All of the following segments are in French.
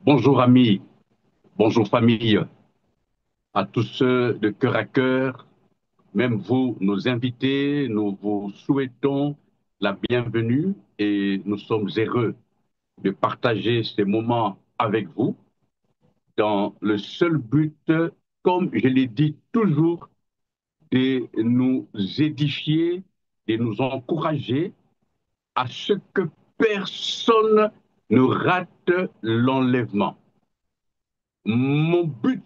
Bonjour amis, bonjour famille, à tous ceux de cœur à cœur, même vous, nos invités, nous vous souhaitons la bienvenue et nous sommes heureux de partager ces moments avec vous dans le seul but, comme je l'ai dit toujours, de nous édifier, de nous encourager à ce que personne ne rate l'enlèvement. Mon but,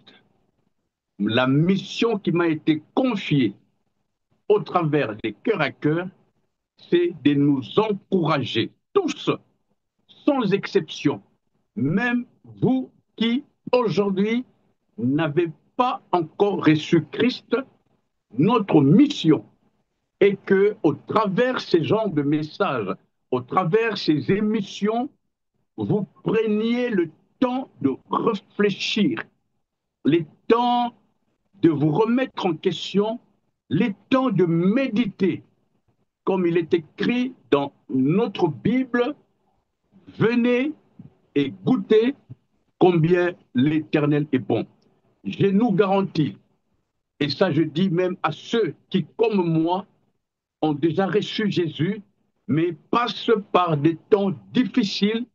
la mission qui m'a été confiée au travers des cœurs à cœur, c'est de nous encourager, tous, sans exception, même vous qui aujourd'hui n'avez pas encore reçu Christ, notre mission est que, au travers ces genres de messages, au travers ces émissions, vous preniez le temps de réfléchir, le temps de vous remettre en question, le temps de méditer. Comme il est écrit dans notre Bible, venez et goûtez combien l'Éternel est bon. Je nous garantis, et ça je dis même à ceux qui, comme moi, ont déjà reçu Jésus, mais passent par des temps difficiles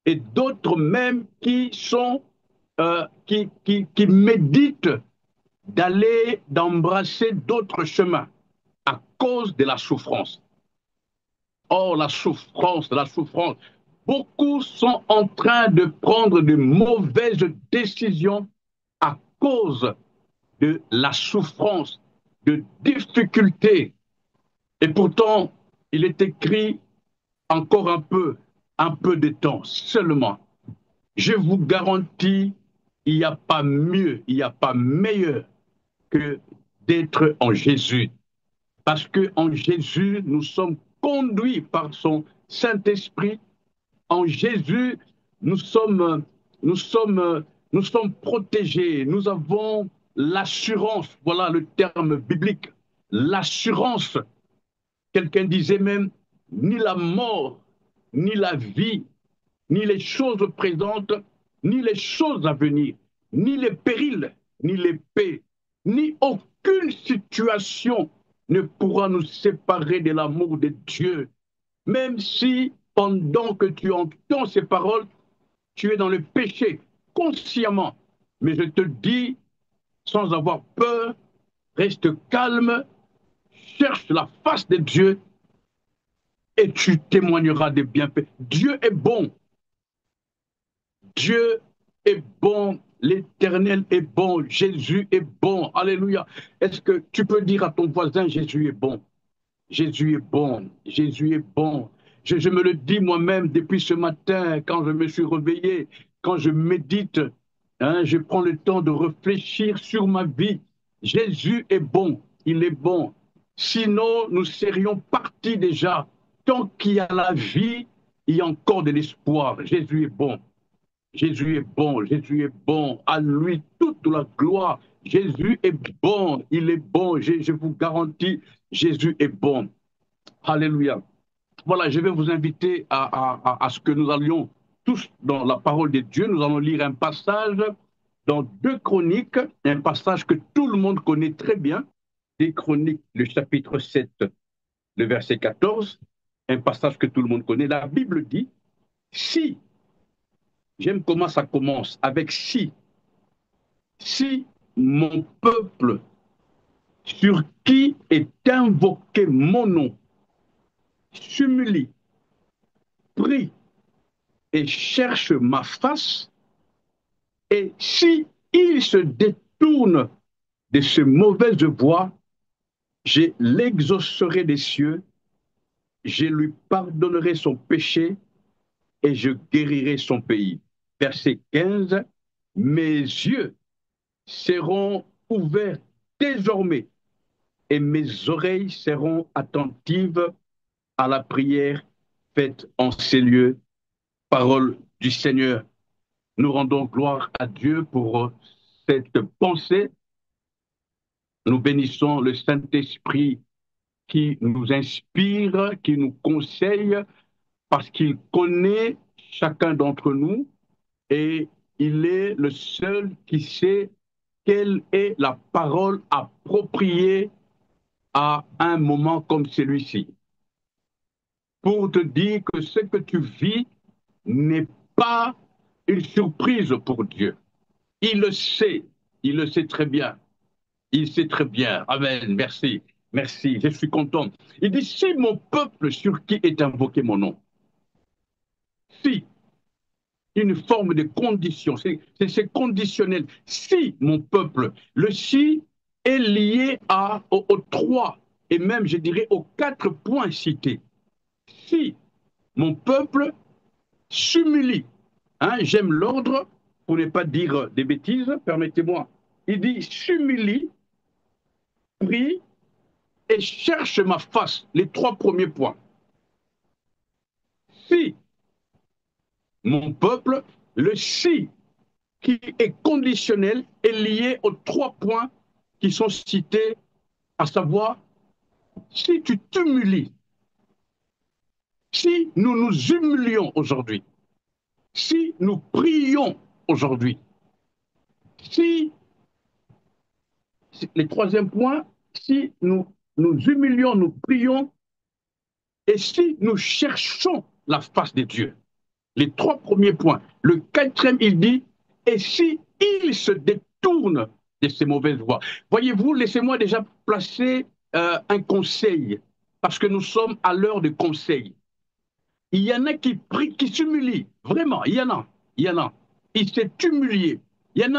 et d'autres même qui sont, qui méditent d'embrasser d'autres chemins à cause de la souffrance. Oh, la souffrance, la souffrance. Beaucoup sont en train de prendre de mauvaises décisions à cause de la souffrance, de difficultés. Et pourtant, il est écrit encore un peu de temps seulement. Je vous garantis, il n'y a pas mieux, il n'y a pas meilleur que d'être en Jésus. Parce qu'en Jésus, nous sommes conduits par son Saint-Esprit. En Jésus, nous sommes, nous sommes, nous sommes protégés. Nous avons l'assurance, voilà le terme biblique, l'assurance. Quelqu'un disait même, ni la mort, ni la vie, ni les choses présentes, ni les choses à venir, ni les périls, ni l'épée, ni aucune situation ne pourra nous séparer de l'amour de Dieu. Même si pendant que tu entends ces paroles, tu es dans le péché consciemment. Mais je te dis, sans avoir peur, reste calme, cherche la face de Dieu et tu témoigneras des bienfaits. Dieu est bon. Dieu est bon, l'Éternel est bon, Jésus est bon. Alléluia. Est-ce que tu peux dire à ton voisin, Jésus est bon? Jésus est bon, Jésus est bon. Je me le dis moi-même depuis ce matin, quand je me suis réveillé, quand je médite, hein, je prends le temps de réfléchir sur ma vie. Jésus est bon, il est bon. Sinon, nous serions partis déjà. Tant qu'il y a la vie, il y a encore de l'espoir. Jésus est bon. Jésus est bon, Jésus est bon, à lui toute la gloire. Jésus est bon, il est bon, je vous garantis, Jésus est bon. Alléluia. Voilà, je vais vous inviter à ce que nous allions tous dans la parole de Dieu. Nous allons lire un passage dans 2 Chroniques, un passage que tout le monde connaît très bien, des Chroniques, le chapitre 7, le verset 14, un passage que tout le monde connaît. La Bible dit, si, j'aime comment ça commence, avec si mon peuple sur qui est invoqué mon nom s'humilie, prie et cherche ma face, et si il se détourne de ce mauvaise voie, je l'exaucerai des cieux, je lui pardonnerai son péché et je guérirai son pays. Verset 15, mes yeux seront ouverts désormais et mes oreilles seront attentives à la prière faite en ces lieux. Parole du Seigneur. Nous rendons gloire à Dieu pour cette pensée. Nous bénissons le Saint-Esprit qui nous inspire, qui nous conseille, parce qu'il connaît chacun d'entre nous et il est le seul qui sait quelle est la parole appropriée à un moment comme celui-ci. Pour te dire que ce que tu vis n'est pas une surprise pour Dieu. Il le sait très bien. Il sait très bien. Amen, merci, merci, je suis content. Il dit, si mon peuple sur qui est invoqué mon nom, si, une forme de condition, c'est conditionnel, si mon peuple, le si est lié aux trois, et même je dirais aux 4 points cités. Si mon peuple s'humilie, hein, j'aime l'ordre pour ne pas dire des bêtises, permettez-moi, il dit s'humilie, prie, et cherche ma face, les 3 premiers points. Si mon peuple, le si qui est conditionnel est lié aux 3 points qui sont cités, à savoir, si tu t'humilies, si nous nous humilions aujourd'hui, si nous prions aujourd'hui, si, les 3e points, si nous humilions, nous prions, et si nous cherchons la face de Dieu. Les 3 premiers points. Le 4e, il dit, et si il se détourne de ces mauvaises voies. Voyez-vous, laissez-moi déjà placer un conseil, parce que nous sommes à l'heure de conseil. Il y en a qui prient, qui s'humilient, vraiment, il y en a, il y en a. Il s'est humilié. Il y en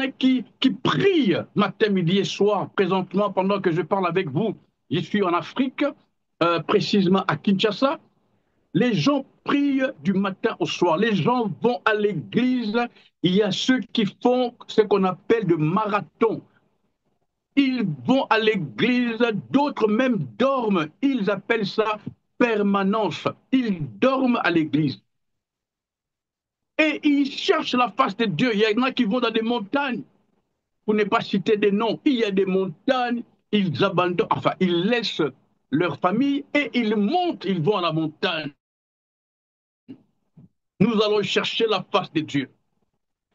a qui prient matin, midi et soir, présentement, pendant que je parle avec vous. Je suis en Afrique, précisément à Kinshasa. Les gens prient du matin au soir. Les gens vont à l'église. Il y a ceux qui font ce qu'on appelle de marathon. Ils vont à l'église, d'autres même dorment. Ils appellent ça permanence. Ils dorment à l'église. Et ils cherchent la face de Dieu. Il y en a qui vont dans des montagnes. Pour ne pas citer des noms, il y a des montagnes, ils abandonnent, enfin, ils laissent leur famille et ils montent, ils vont à la montagne. Nous allons chercher la face de Dieu.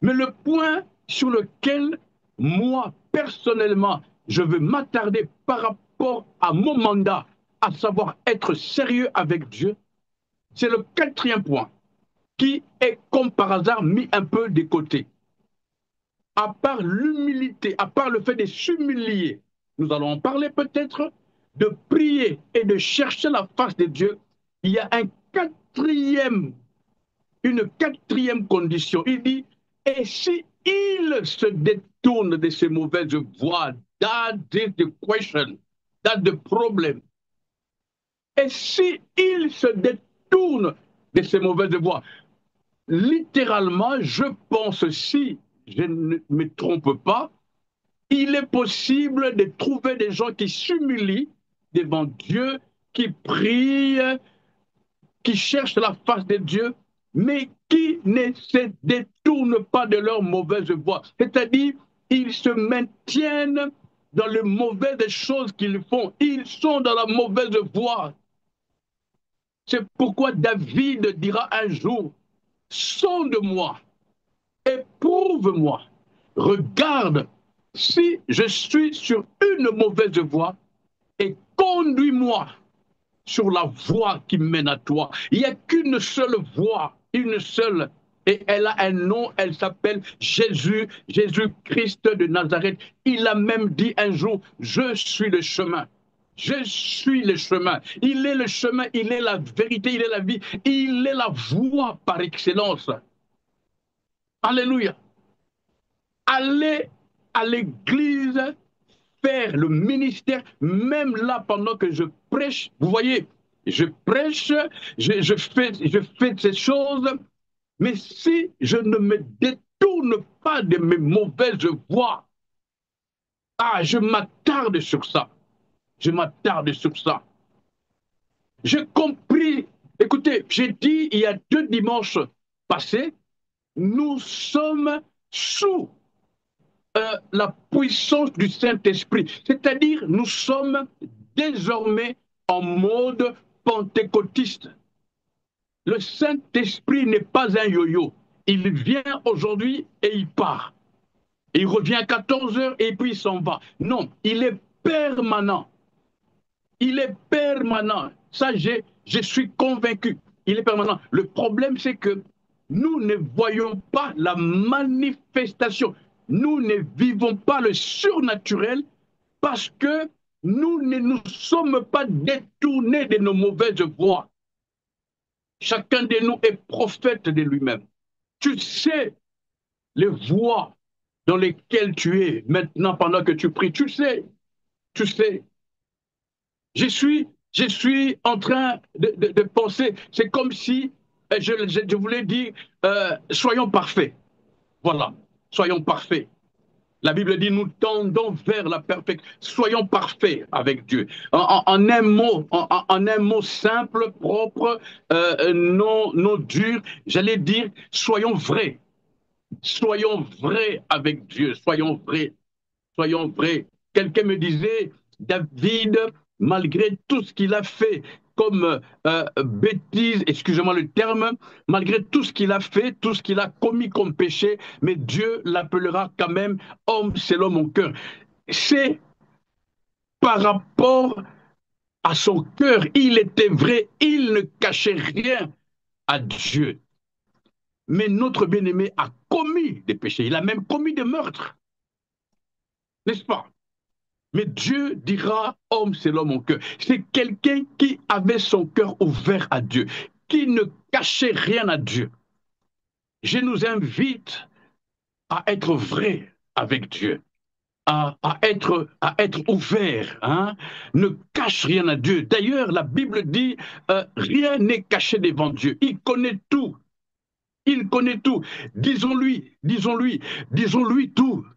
Mais le point sur lequel, moi, personnellement, je veux m'attarder par rapport à mon mandat, à savoir être sérieux avec Dieu, c'est le 4e point, qui est comme par hasard mis un peu de côté. À part l'humilité, à part le fait de s'humilier, nous allons en parler peut-être, de prier et de chercher la face de Dieu, il y a une quatrième condition. Il dit, et si il se détourne de ces mauvaises voies, that is the question, that's the problem. Et si il se détourne de ces mauvaises voies, littéralement, je pense, si je ne me trompe pas, il est possible de trouver des gens qui s'humilient devant Dieu, qui prient, qui cherchent la face de Dieu, mais qui ne se détournent pas de leur mauvaise voie. C'est-à-dire, ils se maintiennent dans les mauvaises choses qu'ils font. Ils sont dans la mauvaise voie. C'est pourquoi David dira un jour, sonde-moi, éprouve-moi, regarde si je suis sur une mauvaise voie et conduis-moi sur la voie qui mène à toi. Il n'y a qu'une seule voie, une seule, et elle a un nom, elle s'appelle Jésus, Jésus-Christ de Nazareth. Il a même dit un jour, je suis le chemin. Je suis le chemin. Il est le chemin, il est la vérité, il est la vie, il est la voie par excellence. Alléluia. Aller à l'église, faire le ministère, même là pendant que je prêche, vous voyez, je prêche, je fais ces choses, mais si je ne me détourne pas de mes mauvaises voies, je m'attarde sur ça, je m'attarde sur ça. J'ai compris, écoutez, j'ai dit il y a 2 dimanches passés, nous sommes sous la puissance du Saint-Esprit. C'est-à-dire, nous sommes désormais en mode pentecôtiste. Le Saint-Esprit n'est pas un yo-yo. Il vient aujourd'hui et il part. Il revient à 14 heures et puis il s'en va. Non, il est permanent. Il est permanent. Ça, je suis convaincu. Il est permanent. Le problème, c'est que nous ne voyons pas la manifestation. Nous ne vivons pas le surnaturel parce que nous ne nous sommes pas détournés de nos mauvaises voies. Chacun de nous est prophète de lui-même. Tu sais les voies dans lesquelles tu es maintenant pendant que tu pries. Tu sais. Je suis en train de penser, c'est comme si je voulais dire, soyons parfaits. Voilà, soyons parfaits. La Bible dit, nous tendons vers la perfection. Soyons parfaits avec Dieu. En un mot simple, propre, non dur, j'allais dire, soyons vrais. Soyons vrais avec Dieu. Soyons vrais. Soyons vrais. Quelqu'un me disait, David, malgré tout ce qu'il a fait comme bêtise, excusez-moi le terme, malgré tout ce qu'il a fait, tout ce qu'il a commis comme péché, mais Dieu l'appellera quand même homme selon mon cœur. C'est par rapport à son cœur, il était vrai, il ne cachait rien à Dieu. Mais notre bien-aimé a commis des péchés, il a même commis des meurtres, n'est-ce pas? Mais Dieu dira, homme selon mon cœur. C'est quelqu'un qui avait son cœur ouvert à Dieu, qui ne cachait rien à Dieu. Je nous invite à être vrais avec Dieu, à être ouvert. Hein? Ne cache rien à Dieu. D'ailleurs, la Bible dit, rien n'est caché devant Dieu. Il connaît tout. Il connaît tout. Disons-lui, disons-lui, disons-lui tout.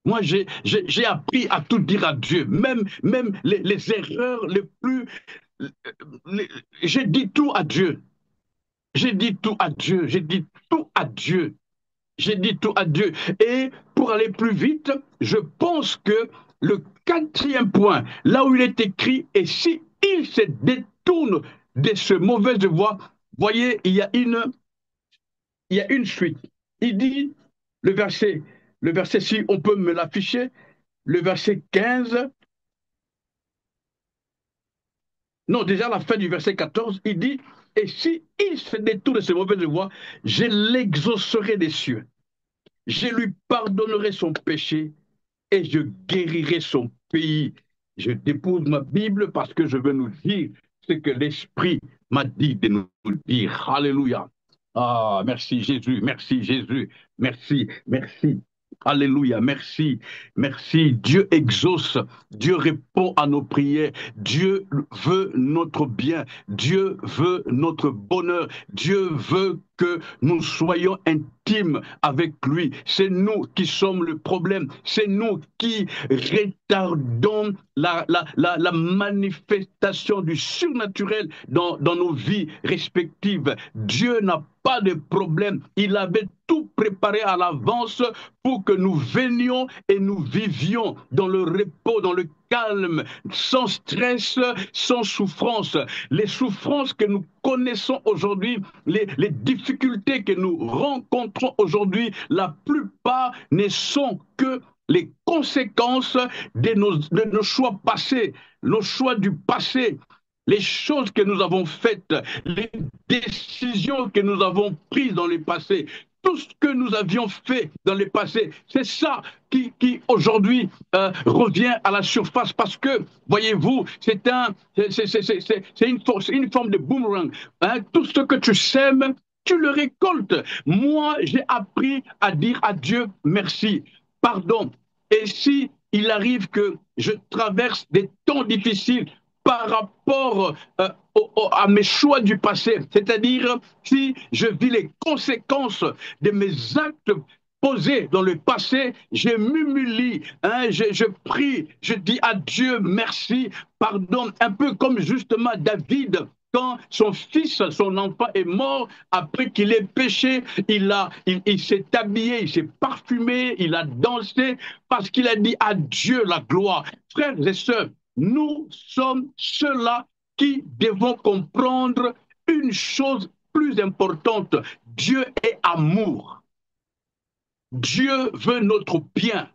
Moi, j'ai appris à tout dire à Dieu, même les erreurs les plus... J'ai dit tout à Dieu. J'ai dit tout à Dieu. J'ai dit tout à Dieu. J'ai dit tout à Dieu. Et pour aller plus vite, je pense que le quatrième point, là où il est écrit, et si il se détourne de ce mauvaise voie, voyez, il y a une suite. Il dit, le verset, si on peut me l'afficher, le verset 15, non, déjà à la fin du verset 14, il dit, et si il se détourne de ses mauvaises voies, je l'exaucerai des cieux, je lui pardonnerai son péché et je guérirai son pays. Je dépose ma Bible parce que je veux nous dire ce que l'Esprit m'a dit de nous dire. Alléluia. Ah, merci Jésus, merci Jésus, merci, merci. Alléluia, merci, merci. Dieu exauce, Dieu répond à nos prières, Dieu veut notre bien, Dieu veut notre bonheur, Dieu veut que nous soyons intimes avec lui. C'est nous qui sommes le problème, c'est nous qui retardons la manifestation du surnaturel dans nos vies respectives. Dieu n'a pas de problème. Il avait tout préparé à l'avance pour que nous venions et nous vivions dans le repos, dans le calme, sans stress, sans souffrance. Les souffrances que nous connaissons aujourd'hui, les difficultés que nous rencontrons aujourd'hui, la plupart ne sont que les conséquences de nos choix passés, nos choix du passé, les choses que nous avons faites, les décisions que nous avons prises dans le passé, tout ce que nous avions fait dans le passé, c'est ça qui aujourd'hui revient à la surface parce que, voyez-vous, c'est une forme de boomerang. Hein? Tout ce que tu sèmes, tu le récoltes. Moi, j'ai appris à dire à Dieu merci, pardon. Et si il arrive que je traverse des temps difficiles, par rapport à mes choix du passé, c'est-à-dire si je vis les conséquences de mes actes posés dans le passé, je m'humilie, hein, je prie, je dis à Dieu merci, pardon, un peu comme justement David, quand son fils, son enfant est mort, après qu'il ait péché, il s'est habillé, il s'est parfumé, il a dansé, parce qu'il a dit à Dieu la gloire. Frères et sœurs, nous sommes ceux-là qui devons comprendre une chose plus importante. Dieu est amour. Dieu veut notre bien.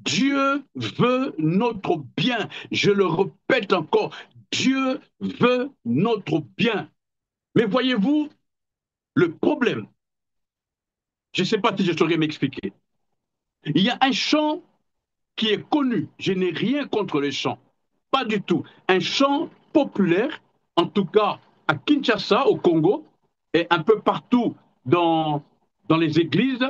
Dieu veut notre bien. Je le répète encore, Dieu veut notre bien. Mais voyez-vous, le problème, je ne sais pas si je saurais m'expliquer. Il y a un chant qui est connu. Je n'ai rien contre les chants. Pas du tout. Un chant populaire, en tout cas à Kinshasa, au Congo, et un peu partout dans les églises,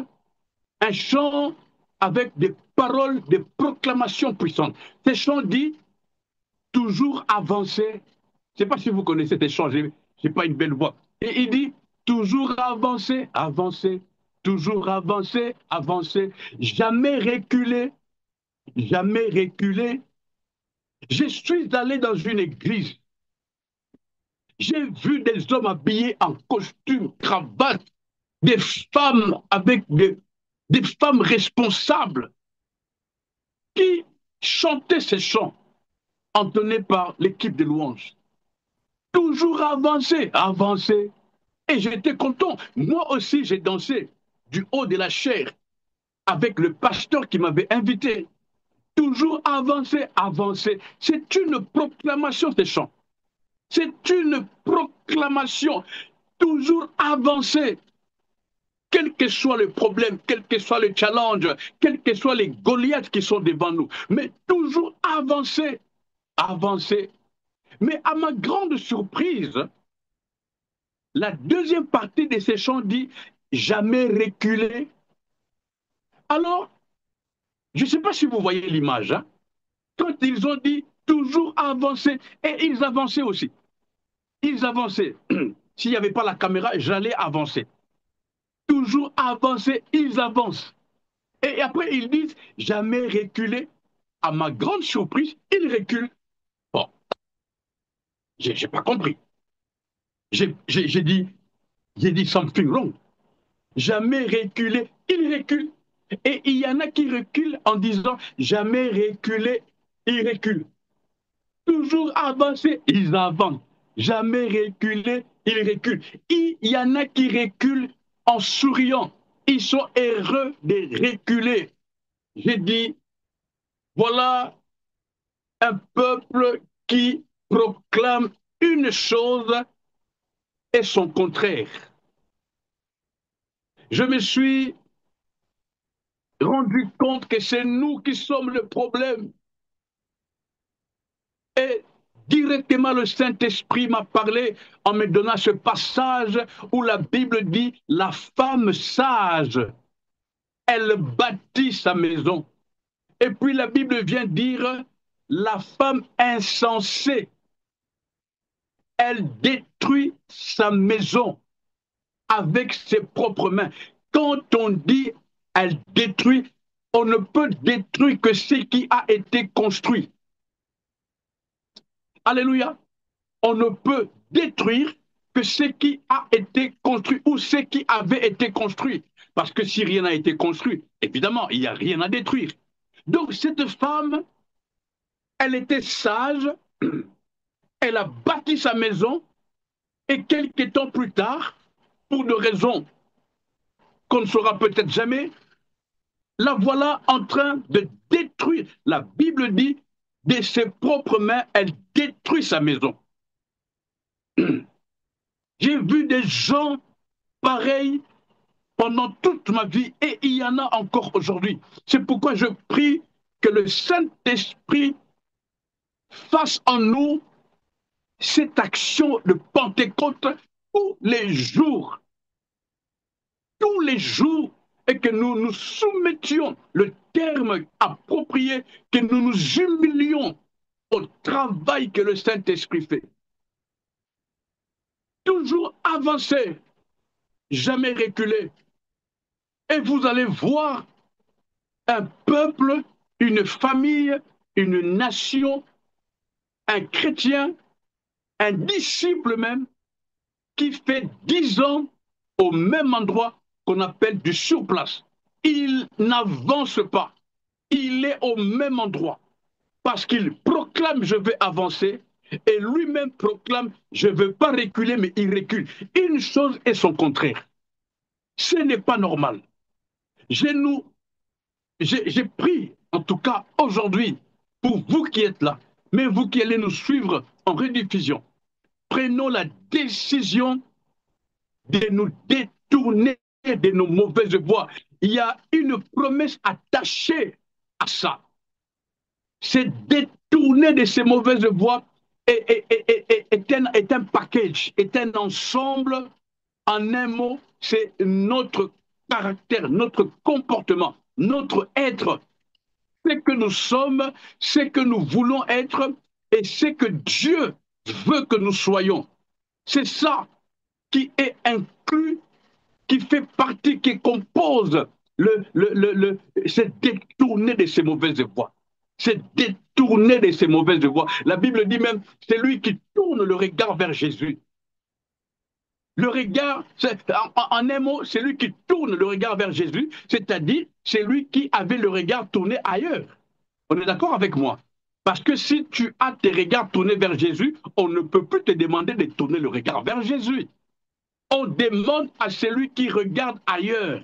un chant avec des paroles, des proclamations puissantes. Ce chant dit toujours avancer. Je ne sais pas si vous connaissez ces chants, je n'ai pas une belle voix. Et il dit toujours avancer, avancer, toujours avancer, avancer, jamais reculer, jamais reculer. Je suis allé dans une église. J'ai vu des hommes habillés en costume, cravate, des femmes avec des femmes responsables qui chantaient ces chants entonnés par l'équipe de louanges. Toujours avancer, avancer. Et j'étais content. Moi aussi, j'ai dansé du haut de la chair avec le pasteur qui m'avait invité. Toujours avancer, avancer. C'est une proclamation, ces chants. C'est une proclamation. Toujours avancer. Quel que soit le problème, quel que soit le challenge, quels que soient les Goliaths qui sont devant nous. Mais toujours avancer, avancer. Mais à ma grande surprise, la deuxième partie de ces chants dit jamais reculer. Alors, je ne sais pas si vous voyez l'image, hein? Quand ils ont dit toujours avancer, et ils avançaient aussi. Ils avançaient. S'il n'y avait pas la caméra, j'allais avancer. Toujours avancer, ils avancent. Et après, ils disent jamais reculer. À ma grande surprise, ils reculent. Bon, je n'ai pas compris. J'ai dit something wrong. Jamais reculer, ils reculent. Et il y en a qui reculent en disant jamais reculer, ils reculent. Toujours avancer, ils avancent. Jamais reculer, ils reculent. Il y en a qui reculent en souriant. Ils sont heureux de reculer. J'ai dit, voilà un peuple qui proclame une chose et son contraire. Je me suis rendu compte que c'est nous qui sommes le problème. Et directement, le Saint-Esprit m'a parlé en me donnant ce passage où la Bible dit, la femme sage, elle bâtit sa maison. Et puis la Bible vient dire, la femme insensée, elle détruit sa maison avec ses propres mains. Quand on dit elle détruit, on ne peut détruire que ce qui a été construit. Alléluia. On ne peut détruire que ce qui a été construit ou ce qui avait été construit. Parce que si rien n'a été construit, évidemment, il n'y a rien à détruire. Donc cette femme, elle était sage, elle a bâti sa maison et quelques temps plus tard, pour des raisons qu'on ne saura peut-être jamais, la voilà en train de détruire. La Bible dit, de ses propres mains, elle détruit sa maison. J'ai vu des gens pareils pendant toute ma vie et il y en a encore aujourd'hui. C'est pourquoi je prie que le Saint-Esprit fasse en nous cette action de Pentecôte tous les jours, et que nous nous soumettions, le terme approprié, que nous nous humilions au travail que le Saint-Esprit fait. Toujours avancer, jamais reculer. Et vous allez voir un peuple, une famille, une nation, un chrétien, un disciple même, qui fait 10 ans au même endroit qu'on appelle du surplace. Il n'avance pas. Il est au même endroit parce qu'il proclame je vais avancer Et lui-même proclame, je ne veux pas reculer, mais il recule. Une chose est son contraire. Ce n'est pas normal. J'ai nous, j'ai pris, en tout cas aujourd'hui, pour vous qui êtes là, mais vous qui allez nous suivre en rediffusion, prenons la décision de nous détourner de nos mauvaises voies. Il y a une promesse attachée à ça. C'est détourner de ces mauvaises voies est un package, est un ensemble. En un mot, c'est notre caractère, notre comportement, notre être, ce que nous sommes, ce que nous voulons être et ce que Dieu veut que nous soyons. C'est ça qui est inclus, qui fait partie, qui compose c'est détourner de ces mauvaises voies. C'est détourner de ces mauvaises voies. La Bible dit même, c'est lui qui tourne le regard vers Jésus. Le regard, en un mot, c'est lui qui tourne le regard vers Jésus, c'est-à-dire c'est lui qui avait le regard tourné ailleurs. On est d'accord avec moi? Parce que si tu as tes regards tournés vers Jésus, on ne peut plus te demander de tourner le regard vers Jésus. On demande à celui qui regarde ailleurs.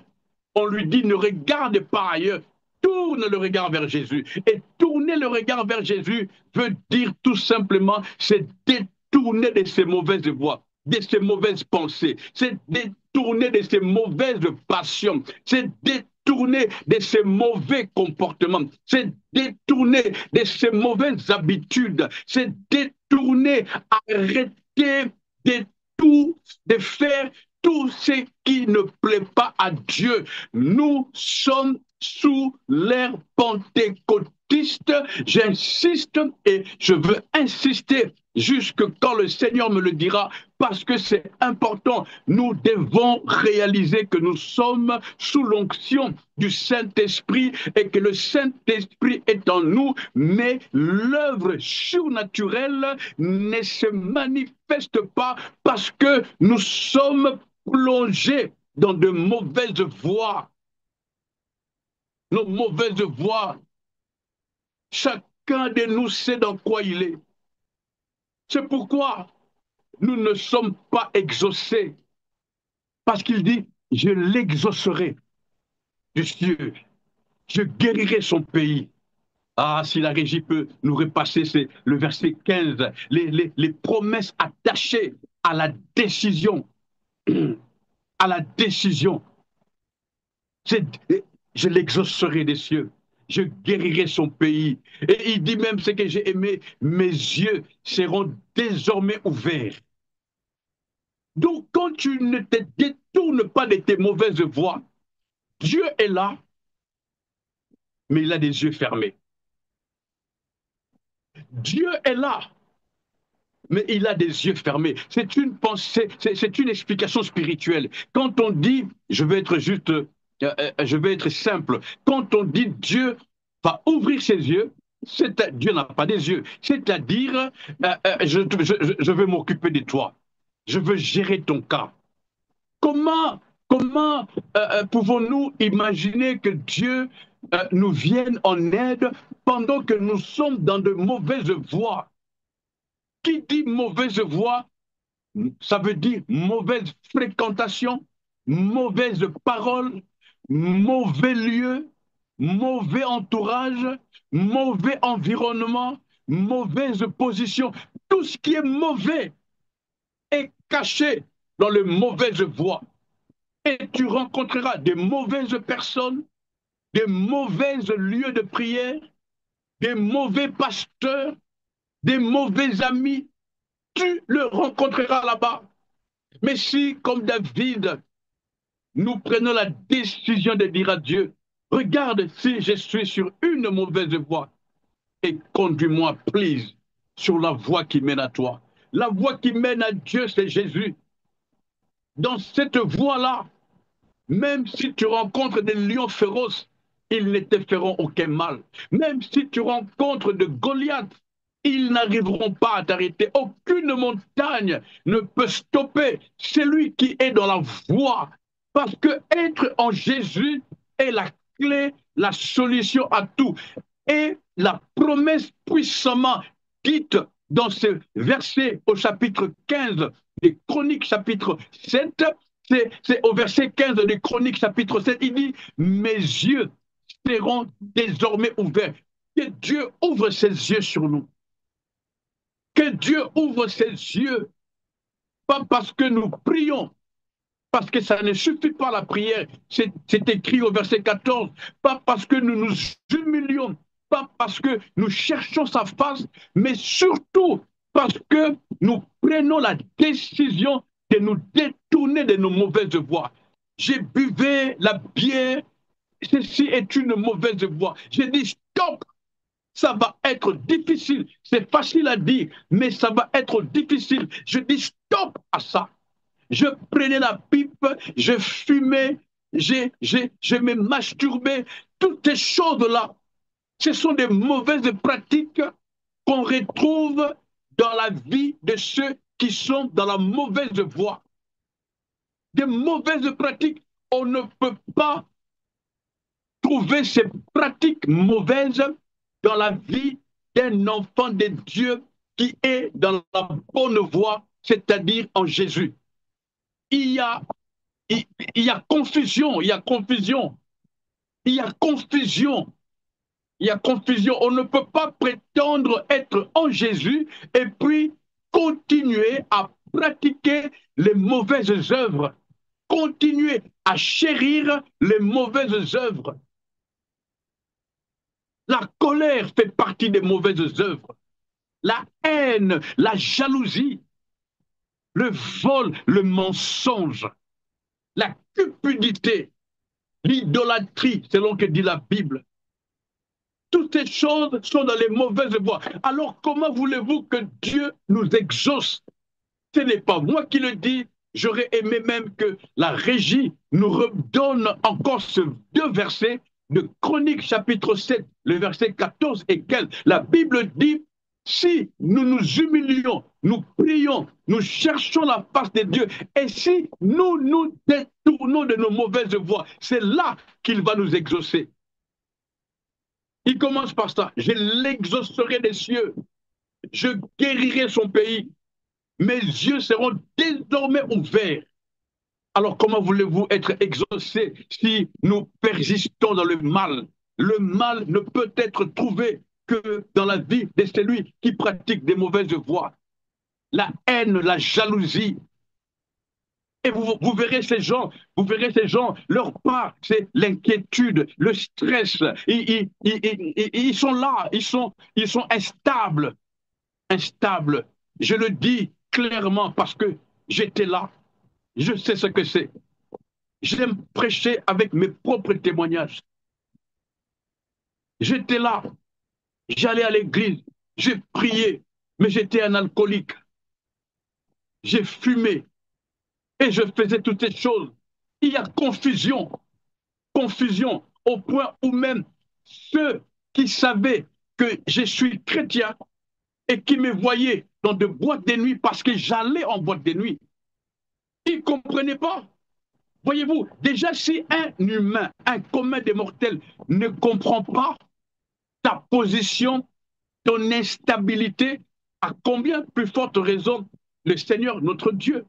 On lui dit ne regarde pas ailleurs, tourne le regard vers Jésus. Et tourner le regard vers Jésus veut dire tout simplement, c'est détourner de ses mauvaises voies, de ses mauvaises pensées, c'est détourner de ses mauvaises passions, c'est détourner de ses mauvais comportements, c'est détourner de ses mauvaises habitudes, c'est détourner, arrêter de tout, de faire tout ce qui ne plaît pas à Dieu. Nous sommes sous l'ère pentecôtiste. J'insiste et je veux insister jusque quand le Seigneur me le dira, parce que c'est important. Nous devons réaliser que nous sommes sous l'onction du Saint-Esprit et que le Saint-Esprit est en nous, mais l'œuvre surnaturelle ne se manifeste pas parce que nous sommes plongés dans de mauvaises voies. Nos mauvaises voies, chacun de nous sait dans quoi il est. C'est pourquoi nous ne sommes pas exaucés. Parce qu'il dit, je l'exaucerai du ciel, je guérirai son pays. Ah, si la régie peut nous repasser, c'est le verset 15, les promesses attachées à la décision, à la décision. Je l'exaucerai des cieux, je guérirai son pays. Et il dit même ce que j'ai aimé, mes yeux seront désormais ouverts. Donc quand tu ne te détournes pas de tes mauvaises voies, Dieu est là, mais il a des yeux fermés. Dieu est là, mais il a des yeux fermés. C'est une pensée, c'est une explication spirituelle. Quand on dit, je vais être juste, je vais être simple, quand on dit Dieu va ouvrir ses yeux, Dieu n'a pas des yeux. C'est-à-dire, je veux m'occuper de toi. Je veux gérer ton cas. Comment pouvons-nous imaginer que Dieu nous vienne en aide pendant que nous sommes dans de mauvaises voies? Qui dit mauvaise voie, ça veut dire mauvaise fréquentation, mauvaise parole, mauvais lieu, mauvais entourage, mauvais environnement, mauvaise position. Tout ce qui est mauvais est caché dans les mauvaises voies. Et tu rencontreras des mauvaises personnes, des mauvais lieux de prière, des mauvais pasteurs, des mauvais amis. Tu le rencontreras là-bas. Mais si, comme David, nous prenons la décision de dire à Dieu, regarde si je suis sur une mauvaise voie et conduis-moi, please, sur la voie qui mène à toi. La voie qui mène à Dieu, c'est Jésus. Dans cette voie-là, même si tu rencontres des lions féroces, ils ne te feront aucun mal. Même si tu rencontres de Goliath, ils n'arriveront pas à t'arrêter. Aucune montagne ne peut stopper celui qui est dans la voie. Parce que être en Jésus est la clé, la solution à tout. Et la promesse puissamment dite dans ce verset au chapitre 15 des Chroniques chapitre 7, c'est au verset 15 des Chroniques chapitre 7, il dit, mes yeux seront désormais ouverts. Que Dieu ouvre ses yeux sur nous. Que Dieu ouvre ses yeux, pas parce que nous prions, parce que ça ne suffit pas la prière, c'est écrit au verset 14, pas parce que nous nous humilions, pas parce que nous cherchons sa face, mais surtout parce que nous prenons la décision de nous détourner de nos mauvaises voies. J'ai buvé la bière, ceci est une mauvaise voie. J'ai dit stop, ça va être difficile. C'est facile à dire, mais ça va être difficile. Je dis stop à ça. Je prenais la pipe, je fumais, je me masturbais. Toutes ces choses-là, ce sont des mauvaises pratiques qu'on retrouve dans la vie de ceux qui sont dans la mauvaise voie. Des mauvaises pratiques, on ne peut pas trouver ces pratiques mauvaises dans la vie d'un enfant de Dieu qui est dans la bonne voie, c'est-à-dire en Jésus. Il y a, il y a confusion, il y a confusion, il y a confusion, il y a confusion. On ne peut pas prétendre être en Jésus et puis continuer à pratiquer les mauvaises œuvres, continuer à chérir les mauvaises œuvres. La colère fait partie des mauvaises œuvres. La haine, la jalousie, le vol, le mensonge, la cupidité, l'idolâtrie, selon que dit la Bible. Toutes ces choses sont dans les mauvaises voies. Alors comment voulez-vous que Dieu nous exauce? Ce n'est pas moi qui le dis. J'aurais aimé même que la régie nous redonne encore ce deux versets de Chroniques chapitre 7, le verset 14 et quel. La Bible dit, si nous nous humilions, nous prions, nous cherchons la face de Dieu, et si nous nous détournons de nos mauvaises voies, c'est là qu'il va nous exaucer. Il commence par ça. Je l'exaucerai des cieux. Je guérirai son pays. Mes yeux seront désormais ouverts. Alors comment voulez-vous être exaucés si nous persistons dans le mal? Le mal ne peut être trouvé que dans la vie de celui qui pratique des mauvaises voies. La haine, la jalousie. Et vous verrez ces gens, leur part, c'est l'inquiétude, le stress. Ils sont là, ils sont instables, instables. Je le dis clairement parce que j'étais là. Je sais ce que c'est. J'aime prêcher avec mes propres témoignages. J'étais là. J'allais à l'église. J'ai prié. Mais j'étais un alcoolique. J'ai fumé. Et je faisais toutes ces choses. Il y a confusion. Confusion au point où même ceux qui savaient que je suis chrétien et qui me voyaient dans de boîtes de nuit parce que j'allais en boîte de nuit, ils ne comprenaient pas. Voyez-vous, déjà si un humain, un commun des mortels ne comprend pas ta position, ton instabilité, à combien plus forte raison le Seigneur, notre Dieu.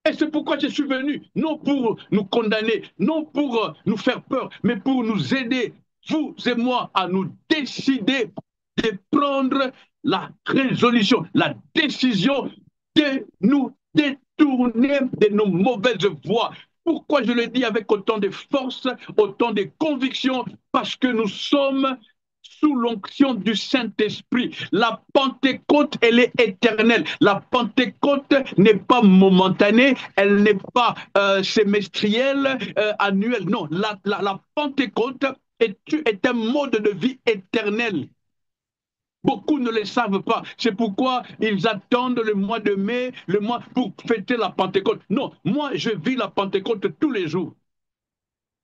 Et c'est pourquoi je suis venu, non pour nous condamner, non pour nous faire peur, mais pour nous aider, vous et moi, à nous décider de prendre la résolution, la décision de nous détourner de nos mauvaises voies. Pourquoi je le dis avec autant de force, autant de conviction? Parce que nous sommes sous l'onction du Saint-Esprit. La Pentecôte, elle est éternelle. La Pentecôte n'est pas momentanée, elle n'est pas semestrielle, annuelle. Non, la Pentecôte est un mode de vie éternel. Beaucoup ne le savent pas. C'est pourquoi ils attendent le mois de mai, le mois pour fêter la Pentecôte. Non, moi, je vis la Pentecôte tous les jours.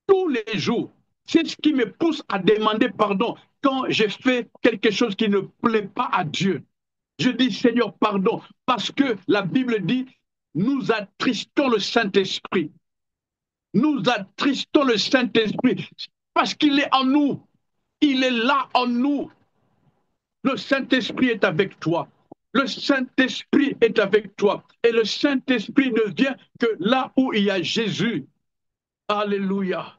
Tous les jours. C'est ce qui me pousse à demander pardon quand j'ai fait quelque chose qui ne plaît pas à Dieu. Je dis, Seigneur, pardon, parce que la Bible dit, nous attristons le Saint-Esprit. Nous attristons le Saint-Esprit parce qu'il est en nous. Il est là en nous. Le Saint-Esprit est avec toi. Le Saint-Esprit est avec toi. Et le Saint-Esprit ne vient que là où il y a Jésus. Alléluia.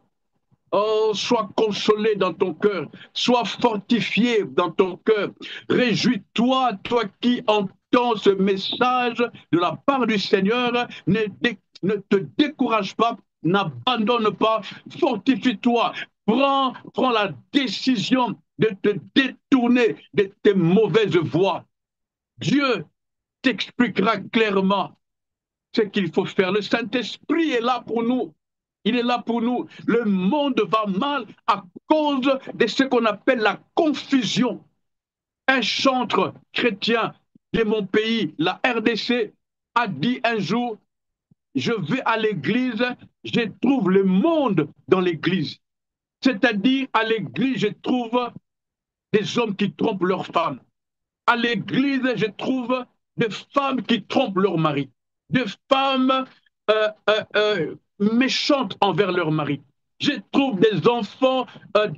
Oh, sois consolé dans ton cœur, sois fortifié dans ton cœur. Réjouis-toi, toi qui entends ce message de la part du Seigneur. Ne te décourage pas, n'abandonne pas, fortifie-toi. Prends la décision de te détourner de tes mauvaises voies. Dieu t'expliquera clairement ce qu'il faut faire. Le Saint-Esprit est là pour nous. Il est là pour nous. Le monde va mal à cause de ce qu'on appelle la confusion. Un chantre chrétien de mon pays, la RDC, a dit un jour, je vais à l'église, je trouve le monde dans l'église. C'est-à-dire, à l'église, je trouve des hommes qui trompent leurs femmes. À l'église, je trouve des femmes qui trompent leur mari. Des femmes méchantes envers leur mari. Je trouve des enfants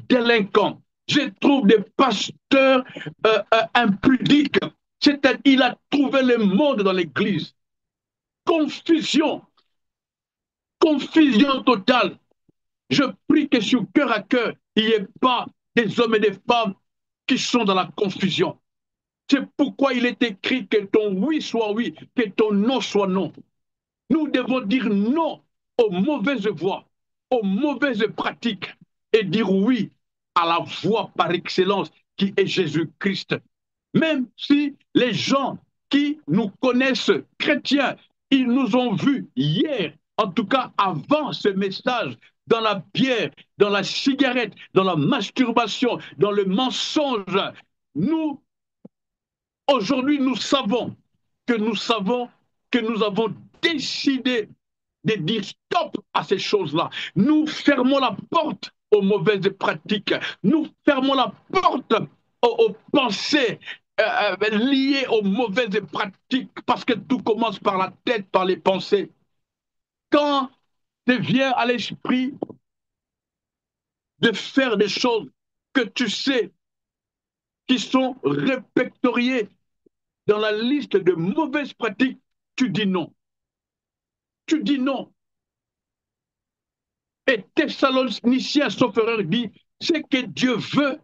délinquants. Je trouve des pasteurs impudiques. C'est-à-dire, il a trouvé le monde dans l'église. Confusion, confusion totale. Je prie que sur cœur à cœur, il n'y ait pas des hommes et des femmes qui sont dans la confusion. C'est pourquoi il est écrit que ton oui soit oui, que ton non soit non. Nous devons dire non aux mauvaises voies, aux mauvaises pratiques et dire oui à la voie par excellence qui est Jésus-Christ. Même si les gens qui nous connaissent chrétiens, ils nous ont vus hier, en tout cas avant ce message, dans la bière, dans la cigarette, dans la masturbation, dans le mensonge. Nous, aujourd'hui, nous savons que nous avons décidé de dire stop à ces choses-là. Nous fermons la porte aux mauvaises pratiques. Nous fermons la porte aux pensées liées aux mauvaises pratiques parce que tout commence par la tête, par les pensées. Quand te vient à l'esprit de faire des choses que tu sais qui sont répertoriées dans la liste de mauvaises pratiques, tu dis non. Tu dis non. Et Thessaloniciens, sauf erreur, dit, ce que Dieu veut,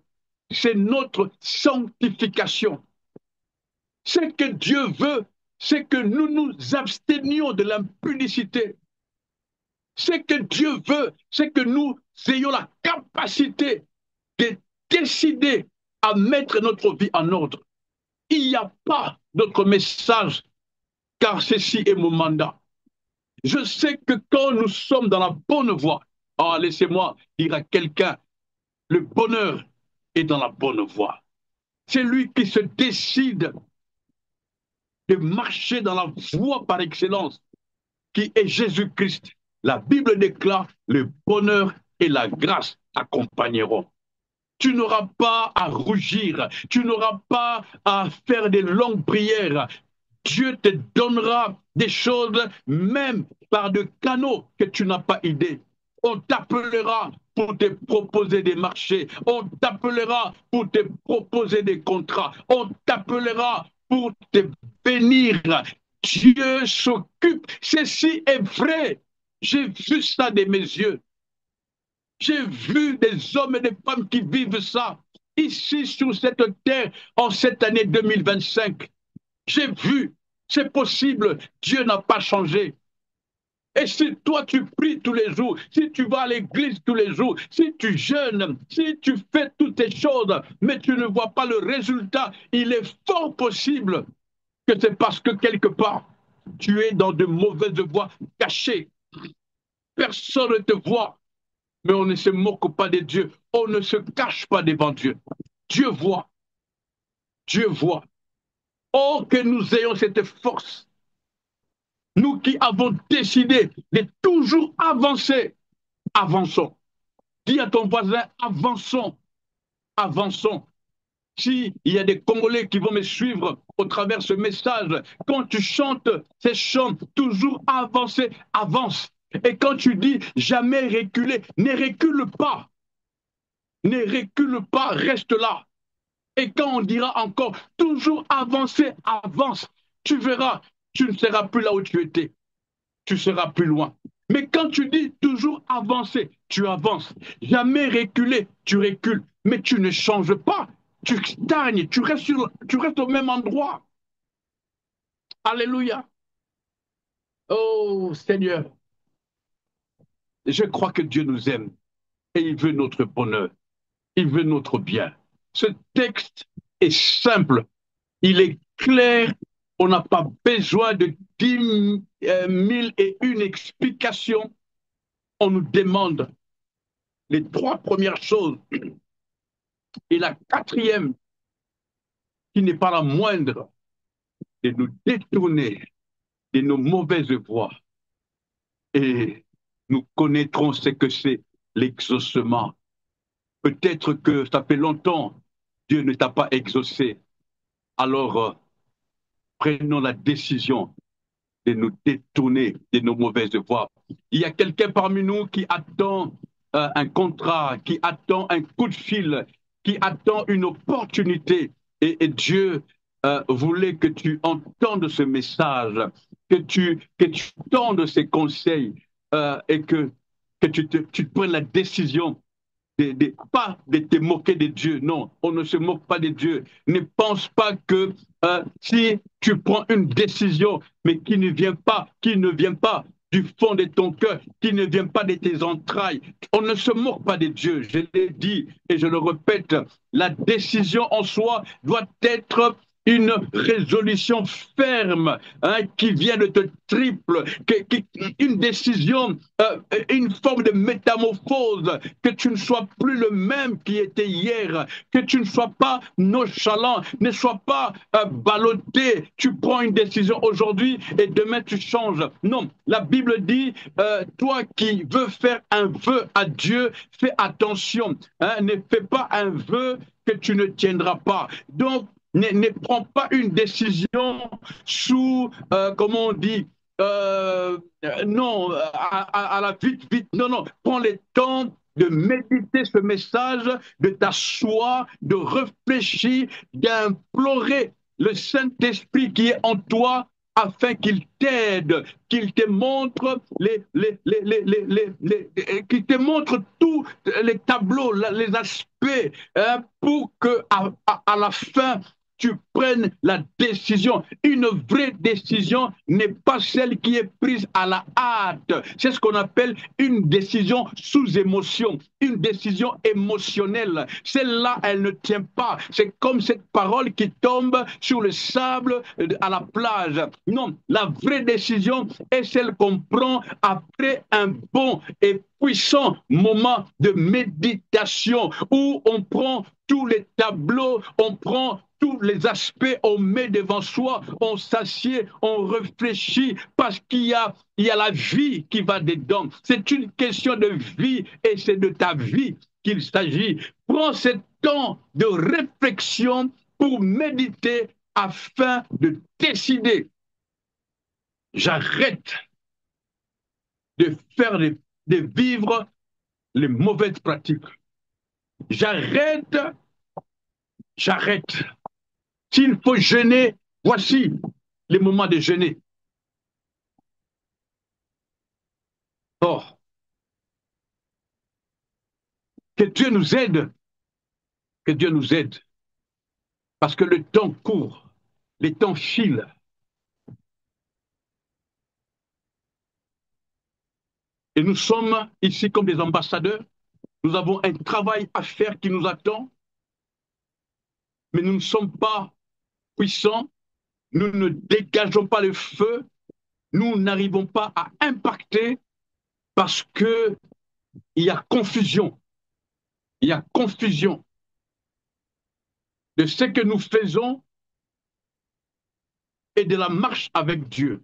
c'est notre sanctification. Ce que Dieu veut, c'est que nous nous abstenions de l'impudicité. Ce que Dieu veut, c'est que nous ayons la capacité de décider à mettre notre vie en ordre. Il n'y a pas d'autre message, car ceci est mon mandat. Je sais que quand nous sommes dans la bonne voie, laissez-moi dire à quelqu'un, le bonheur est dans la bonne voie. C'est lui qui se décide de marcher dans la voie par excellence, qui est Jésus-Christ. La Bible déclare, le bonheur et la grâce t'accompagneront. Tu n'auras pas à rougir, tu n'auras pas à faire des longues prières. Dieu te donnera des choses, même par des canaux que tu n'as pas idée. On t'appellera pour te proposer des marchés. On t'appellera pour te proposer des contrats. On t'appellera pour te bénir. Dieu s'occupe. Ceci est vrai. J'ai vu ça de mes yeux. J'ai vu des hommes et des femmes qui vivent ça ici sur cette terre en cette année 2025. J'ai vu, c'est possible, Dieu n'a pas changé. Et si toi tu pries tous les jours, si tu vas à l'église tous les jours, si tu jeûnes, si tu fais toutes ces choses, mais tu ne vois pas le résultat, il est fort possible que c'est parce que quelque part, tu es dans de mauvaises voies cachées. Personne ne te voit, mais on ne se moque pas de Dieu. On ne se cache pas devant Dieu. Dieu voit. Dieu voit. Oh, que nous ayons cette force. Nous qui avons décidé de toujours avancer, avançons. Dis à ton voisin, avançons, avançons. S'il y a des Congolais qui vont me suivre au travers de ce message, quand tu chantes ces chants, toujours avancer, avance. Et quand tu dis jamais reculer, ne recule pas. Ne recule pas, reste là. Et quand on dira encore, toujours avancer, avance, tu verras, tu ne seras plus là où tu étais, tu seras plus loin. Mais quand tu dis toujours avancer, tu avances. Jamais reculer, tu recules. Mais tu ne changes pas. Tu stagnes, tu restes au même endroit. Alléluia. Oh Seigneur, je crois que Dieu nous aime et il veut notre bonheur. Il veut notre bien. Ce texte est simple, il est clair. On n'a pas besoin de 10 000 et une explications. On nous demande les trois premières choses. Et la quatrième, qui n'est pas la moindre, de nous détourner de nos mauvaises voies. Et nous connaîtrons ce que c'est l'exaucement. Peut-être que ça fait longtemps, Dieu ne t'a pas exaucé. Alors, prenons la décision de nous détourner de nos mauvaises voies. Il y a quelqu'un parmi nous qui attend un contrat, qui attend un coup de fil, qui attend une opportunité. Et Dieu voulait que tu entendes ce message, que tu entendes ces conseils et que tu prennes la décision pas de te moquer de Dieu. Non, on ne se moque pas de Dieu. Ne pense pas que si tu prends une décision, mais qui ne vient pas du fond de ton cœur, qui ne vient pas de tes entrailles, on ne se moque pas de Dieu. Je l'ai dit et je le répète, la décision en soi doit être une résolution ferme qui vient de te triple, une décision, une forme de métamorphose, que tu ne sois plus le même qui était hier, que tu ne sois pas nonchalant, ne sois pas ballotté. Tu prends une décision aujourd'hui et demain tu changes. Non, la Bible dit, toi qui veux faire un vœu à Dieu, fais attention, ne fais pas un vœu que tu ne tiendras pas. Donc, ne prends pas une décision sous, comment on dit, non, à la vite, vite. Non, non, prends le temps de méditer ce message, de t'asseoir, de réfléchir, d'implorer le Saint-Esprit qui est en toi afin qu'il t'aide, qu'il te montre qu'il te montre tous les tableaux, les aspects, pour que à la fin tu prennes la décision. Une vraie décision n'est pas celle qui est prise à la hâte. C'est ce qu'on appelle une décision sous émotion, une décision émotionnelle. Celle-là, elle ne tient pas. C'est comme cette parole qui tombe sur le sable à la plage. Non, la vraie décision est celle qu'on prend après un bon et puissant moment de méditation où on prend tous les tableaux, on prend tous les aspects, on met devant soi, on s'assied, on réfléchit, parce qu'il y a la vie qui va dedans. C'est une question de vie et c'est de ta vie qu'il s'agit. Prends ce temps de réflexion pour méditer afin de décider. J'arrête de faire, de vivre les mauvaises pratiques. J'arrête. S'il faut jeûner, voici les moments de jeûner. Oh, que Dieu nous aide, que Dieu nous aide, parce que le temps court, les temps filent. Et nous sommes ici comme des ambassadeurs. Nous avons un travail à faire qui nous attend, mais nous ne sommes pas puissants, nous ne dégageons pas le feu, nous n'arrivons pas à impacter parce que il y a confusion. Il y a confusion de ce que nous faisons et de la marche avec Dieu.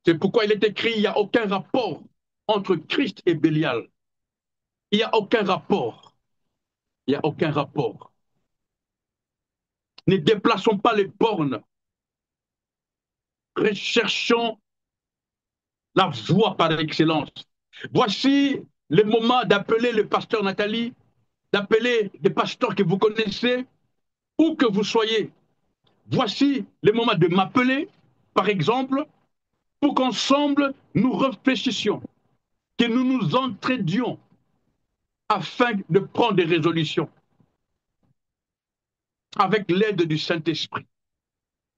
C'est pourquoi il est écrit, il n'y a aucun rapport entre Christ et Bélial. Il n'y a aucun rapport. Il n'y a aucun rapport. Ne déplaçons pas les bornes. Recherchons la voie par excellence. Voici le moment d'appeler le pasteur Nathalie d'appeler des pasteurs que vous connaissez, où que vous soyez. Voici le moment de m'appeler, par exemple, pour qu'ensemble nous réfléchissions, que nous nous entraidions afin de prendre des résolutions avec l'aide du Saint-Esprit,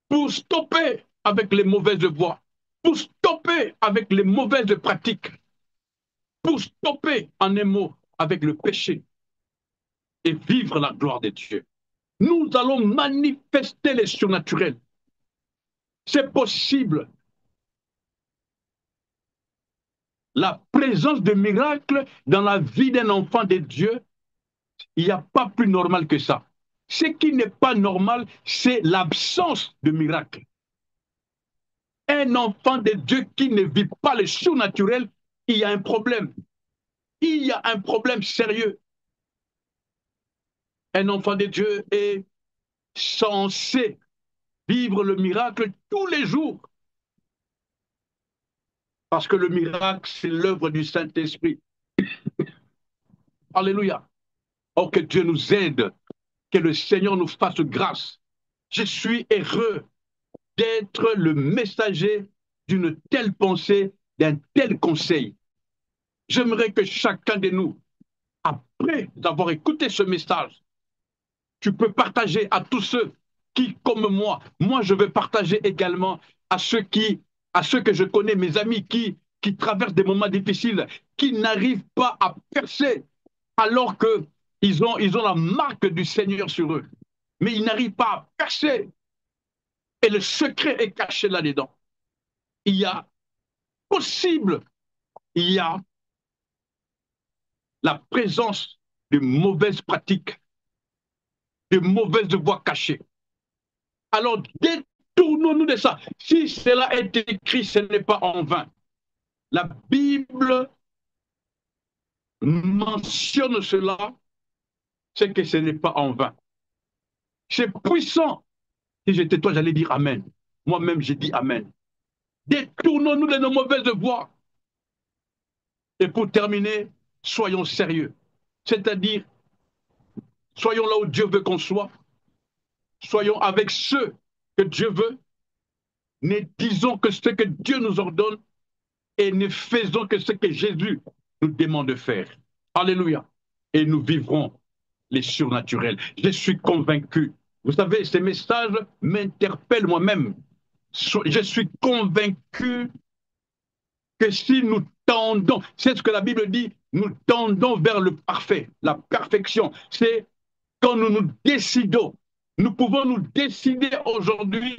pour stopper avec les mauvaises voies, pour stopper avec les mauvaises pratiques, pour stopper en un mot avec le péché et vivre la gloire de Dieu. Nous allons manifester les surnaturels. C'est possible. La présence de miracles dans la vie d'un enfant de Dieu, il n'y a pas plus normal que ça. Ce qui n'est pas normal, c'est l'absence de miracles. Un enfant de Dieu qui ne vit pas le surnaturel, il y a un problème. Il y a un problème sérieux. Un enfant de Dieu est censé vivre le miracle tous les jours. Parce que le miracle, c'est l'œuvre du Saint-Esprit. Alléluia. Oh, que Dieu nous aide, que le Seigneur nous fasse grâce. Je suis heureux d'être le messager d'une telle pensée, d'un tel conseil. J'aimerais que chacun de nous, après avoir écouté ce message, tu peux partager à tous ceux qui, comme moi je veux partager également à ceux que je connais, mes amis qui traversent des moments difficiles, qui n'arrivent pas à percer alors qu'ils ont la marque du Seigneur sur eux. Mais ils n'arrivent pas à percer. Et le secret est caché là-dedans. Il y a possible, il y a la présence de mauvaises pratiques, de mauvaises voies cachées. Alors, détournons-nous de ça. Si cela est écrit, ce n'est pas en vain. La Bible mentionne cela, c'est que ce n'est pas en vain. C'est puissant. Si j'étais toi, j'allais dire Amen. Moi-même, j'ai dit Amen. Détournons-nous de nos mauvaises voies. Et pour terminer, soyons sérieux. C'est-à-dire, soyons là où Dieu veut qu'on soit. Soyons avec ceux que Dieu veut. Ne disons que ce que Dieu nous ordonne et ne faisons que ce que Jésus nous demande de faire. Alléluia. Et nous vivrons les surnaturels. Je suis convaincu. Vous savez, ces messages m'interpellent moi-même. Je suis convaincu que si nous tendons, c'est ce que la Bible dit, nous tendons vers le parfait, la perfection. C'est quand nous nous décidons. Nous pouvons nous décider aujourd'hui,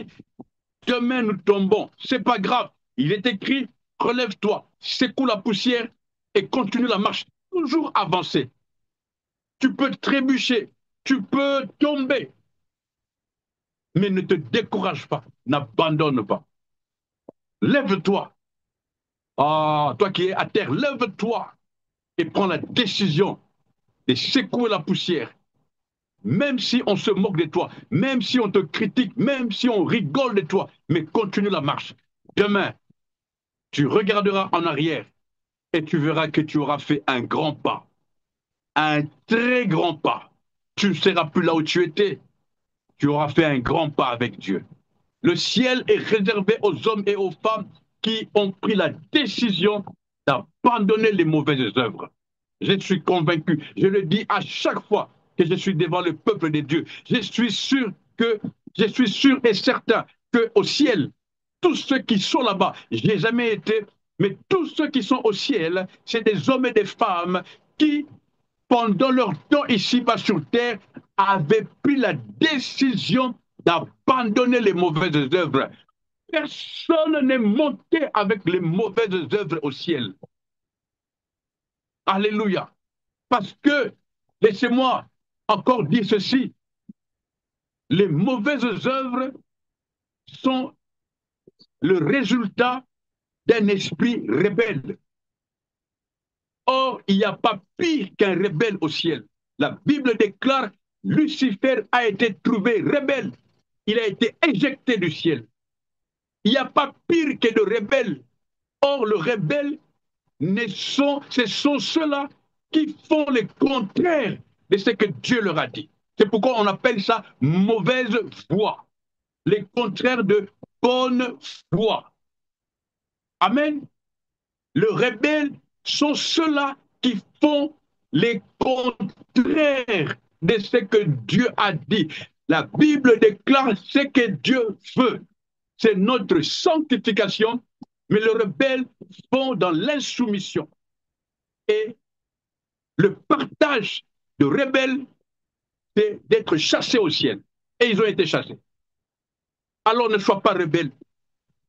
demain nous tombons. C'est pas grave. Il est écrit, relève-toi, secoue la poussière et continue la marche. Toujours avancer. Tu peux trébucher, tu peux tomber, mais ne te décourage pas, n'abandonne pas. Lève-toi. Ah, toi qui es à terre, lève-toi et prends la décision de secouer la poussière. Même si on se moque de toi, même si on te critique, même si on rigole de toi, mais continue la marche. Demain, tu regarderas en arrière et tu verras que tu auras fait un grand pas, un très grand pas. Tu ne seras plus là où tu étais, tu auras fait un grand pas avec Dieu. Le ciel est réservé aux hommes et aux femmes qui ont pris la décision d'abandonner les mauvaises œuvres. Je suis convaincu, je le dis à chaque fois que je suis devant le peuple de Dieu. Je suis sûr et certain qu'au ciel, tous ceux qui sont là-bas, je n'ai jamais été, mais tous ceux qui sont au ciel, c'est des hommes et des femmes qui, pendant leur temps ici-bas sur terre, avaient pris la décision d'abandonner les mauvaises œuvres. Personne n'est monté avec les mauvaises œuvres au ciel. Alléluia. Parce que, laissez-moi encore dire ceci, les mauvaises œuvres sont le résultat d'un esprit rebelle. Or, il n'y a pas pire qu'un rebelle au ciel. La Bible déclare, Lucifer a été trouvé rebelle. Il a été éjecté du ciel. Il n'y a pas pire que de rebelles. Or, le rebelle, ce sont ceux-là qui font le contraire de ce que Dieu leur a dit. C'est pourquoi on appelle ça mauvaise foi, les contraires de bonne foi. Amen. Les rebelles sont ceux-là qui font les contraires de ce que Dieu a dit. La Bible déclare ce que Dieu veut. C'est notre sanctification, mais les rebelles font dans l'insoumission. Et le partage de rebelles, c'est d'être chassés au ciel. Et ils ont été chassés. Alors ne sois pas rebelle.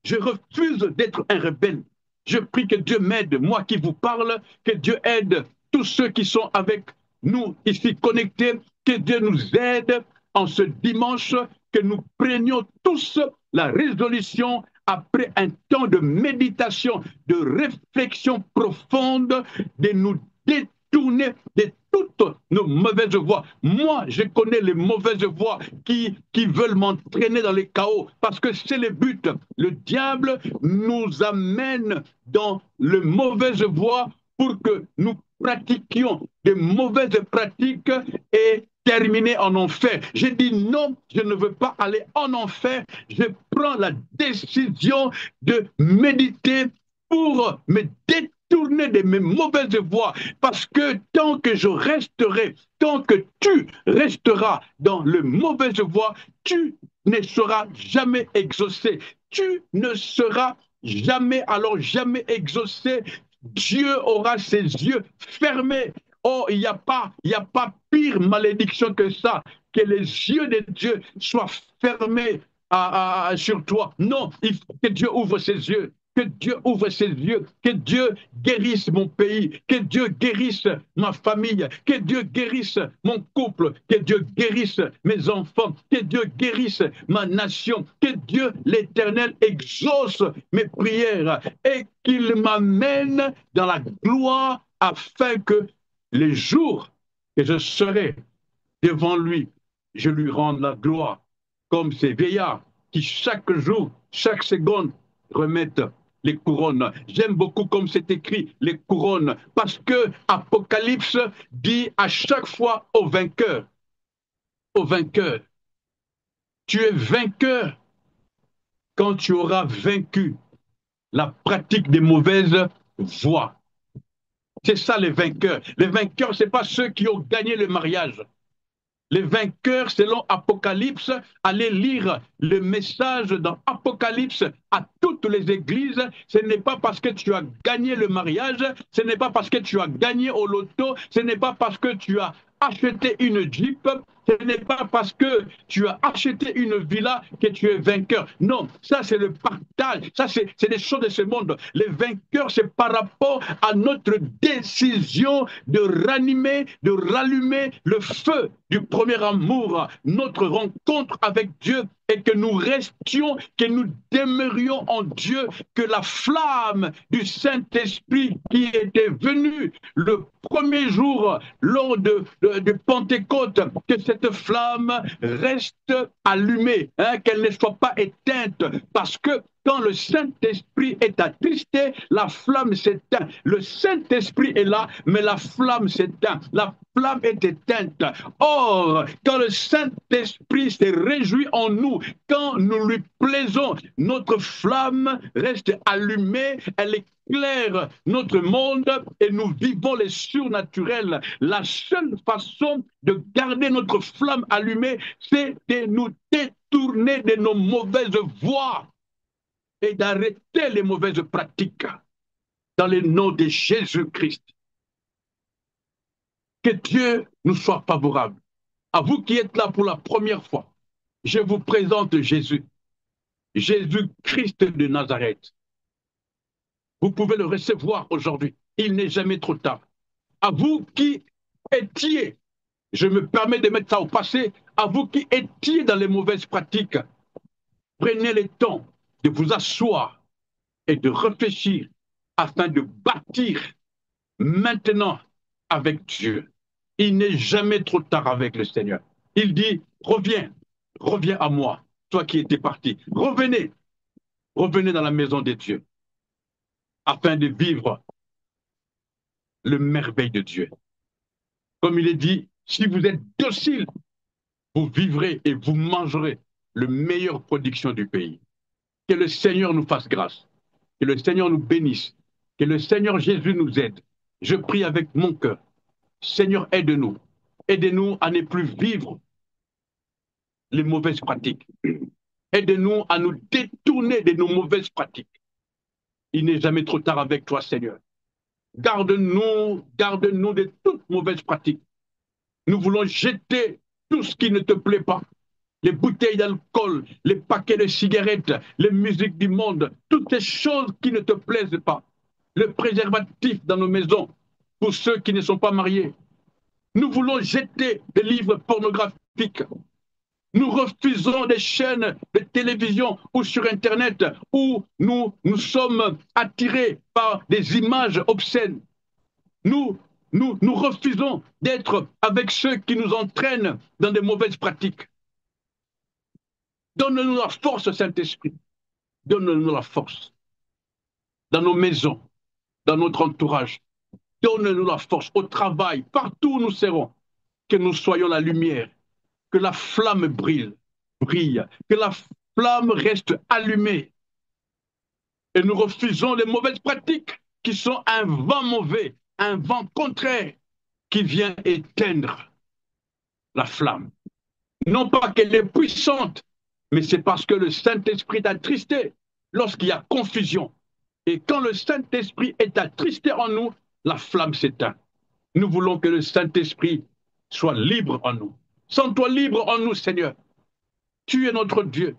Je refuse d'être un rebelle. Je prie que Dieu m'aide, moi qui vous parle, que Dieu aide tous ceux qui sont avec nous ici connectés, que Dieu nous aide en ce dimanche, que nous prenions tous la résolution après un temps de méditation, de réflexion profonde, de nous détourner de toutes nos mauvaises voies. Moi, je connais les mauvaises voies qui veulent m'entraîner dans les chaos, parce que c'est le but. Le diable nous amène dans les mauvaises voies pour que nous pratiquions de mauvaises pratiques et terminer en enfer. J'ai dit non, je ne veux pas aller en enfer. Je prends la décision de méditer pour me détourner de mes mauvaises voies. Parce que tant que je resterai, tant que tu resteras dans les mauvaises voies, tu ne seras jamais exaucé. Tu ne seras jamais, alors jamais exaucé. Dieu aura ses yeux fermés. Oh, il n'y a pas pire malédiction que ça, que les yeux de Dieu soient fermés sur toi. Non, il faut que Dieu ouvre ses yeux. Que Dieu ouvre ses yeux, que Dieu guérisse mon pays, que Dieu guérisse ma famille, que Dieu guérisse mon couple, que Dieu guérisse mes enfants, que Dieu guérisse ma nation, que Dieu l'Éternel exauce mes prières et qu'il m'amène dans la gloire afin que les jours que je serai devant lui, je lui rende la gloire comme ces vieillards qui chaque jour, chaque seconde remettent les couronnes. J'aime beaucoup comme c'est écrit, les couronnes, parce que Apocalypse dit à chaque fois au vainqueur, tu es vainqueur quand tu auras vaincu la pratique des mauvaises voies. C'est ça les vainqueurs. Les vainqueurs, ce n'est pas ceux qui ont gagné le mariage. Les vainqueurs, selon Apocalypse, allez lire le message dans Apocalypse à toutes les églises. Ce n'est pas parce que tu as gagné le mariage, ce n'est pas parce que tu as gagné au loto, ce n'est pas parce que tu as acheté une Jeep, ce n'est pas parce que tu as acheté une villa que tu es vainqueur. Non, ça c'est le partage, ça c'est des choses de ce monde. Les vainqueurs, c'est par rapport à notre décision de ranimer, de rallumer le feu du premier amour, notre rencontre avec Dieu, et que nous restions, que nous demeurions en Dieu, que la flamme du Saint-Esprit qui était venue le premier jour lors de Pentecôte, que cette flamme reste allumée, hein, qu'elle ne soit pas éteinte, parce que quand le Saint-Esprit est attristé, la flamme s'éteint. Le Saint-Esprit est là, mais la flamme s'éteint. La flamme est éteinte. Or, quand le Saint-Esprit se réjouit en nous, quand nous lui plaisons, notre flamme reste allumée, elle éclaire notre monde et nous vivons les surnaturels. La seule façon de garder notre flamme allumée, c'est de nous détourner de nos mauvaises voies et d'arrêter les mauvaises pratiques dans le nom de Jésus-Christ. Que Dieu nous soit favorable. À vous qui êtes là pour la première fois, je vous présente Jésus, Jésus-Christ de Nazareth. Vous pouvez le recevoir aujourd'hui. Il n'est jamais trop tard. À vous qui étiez, je me permets de mettre ça au passé, à vous qui étiez dans les mauvaises pratiques, prenez le temps de vous asseoir et de réfléchir afin de bâtir maintenant avec Dieu. Il n'est jamais trop tard avec le Seigneur. Il dit, reviens, reviens à moi, toi qui étais parti. Revenez, revenez dans la maison de Dieu, afin de vivre le merveille de Dieu. Comme il est dit, Si vous êtes docile, vous vivrez et vous mangerez le meilleure production du pays. Que le Seigneur nous fasse grâce. Que le Seigneur nous bénisse. Que le Seigneur Jésus nous aide. Je prie avec mon cœur. Seigneur, aide-nous. Aide-nous à ne plus vivre les mauvaises pratiques. Aide-nous à nous détourner de nos mauvaises pratiques. Il n'est jamais trop tard avec toi, Seigneur. Garde-nous de toutes mauvaises pratiques. Nous voulons jeter tout ce qui ne te plaît pas. Les bouteilles d'alcool, les paquets de cigarettes, les musiques du monde, toutes ces choses qui ne te plaisent pas. Le préservatif dans nos maisons, pour ceux qui ne sont pas mariés. Nous voulons jeter des livres pornographiques. Nous refusons des chaînes de télévision ou sur Internet où nous sommes attirés par des images obscènes. Nous refusons d'être avec ceux qui nous entraînent dans des mauvaises pratiques. Donne-nous la force, Saint-Esprit. Donne-nous la force. Dans nos maisons, dans notre entourage. Donne-nous la force au travail, partout où nous serons. Que nous soyons la lumière. Que la flamme brille. Que la flamme reste allumée. Et nous refusons les mauvaises pratiques qui sont un vent mauvais, un vent contraire qui vient éteindre la flamme. Non pas qu'elle est puissante, mais c'est parce que le Saint-Esprit est attristé lorsqu'il y a confusion. Et quand le Saint-Esprit est attristé en nous, la flamme s'éteint. Nous voulons que le Saint-Esprit soit libre en nous. Sens-toi libre en nous, Seigneur. Tu es notre Dieu.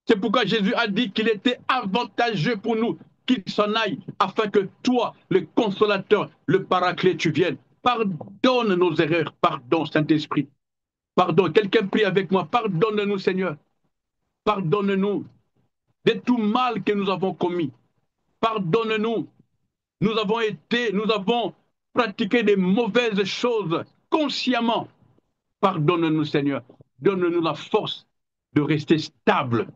C'est pourquoi Jésus a dit qu'il était avantageux pour nous qu'il s'en aille, afin que toi, le consolateur, le paraclet, tu viennes. Pardonne nos erreurs. Pardon, Saint-Esprit. Pardon. Quelqu'un prie avec moi. Pardonne-nous, Seigneur. Pardonne-nous de tout mal que nous avons commis. Pardonne-nous. Nous avons pratiqué des mauvaises choses consciemment. Pardonne-nous, Seigneur. Donne-nous la force de rester stable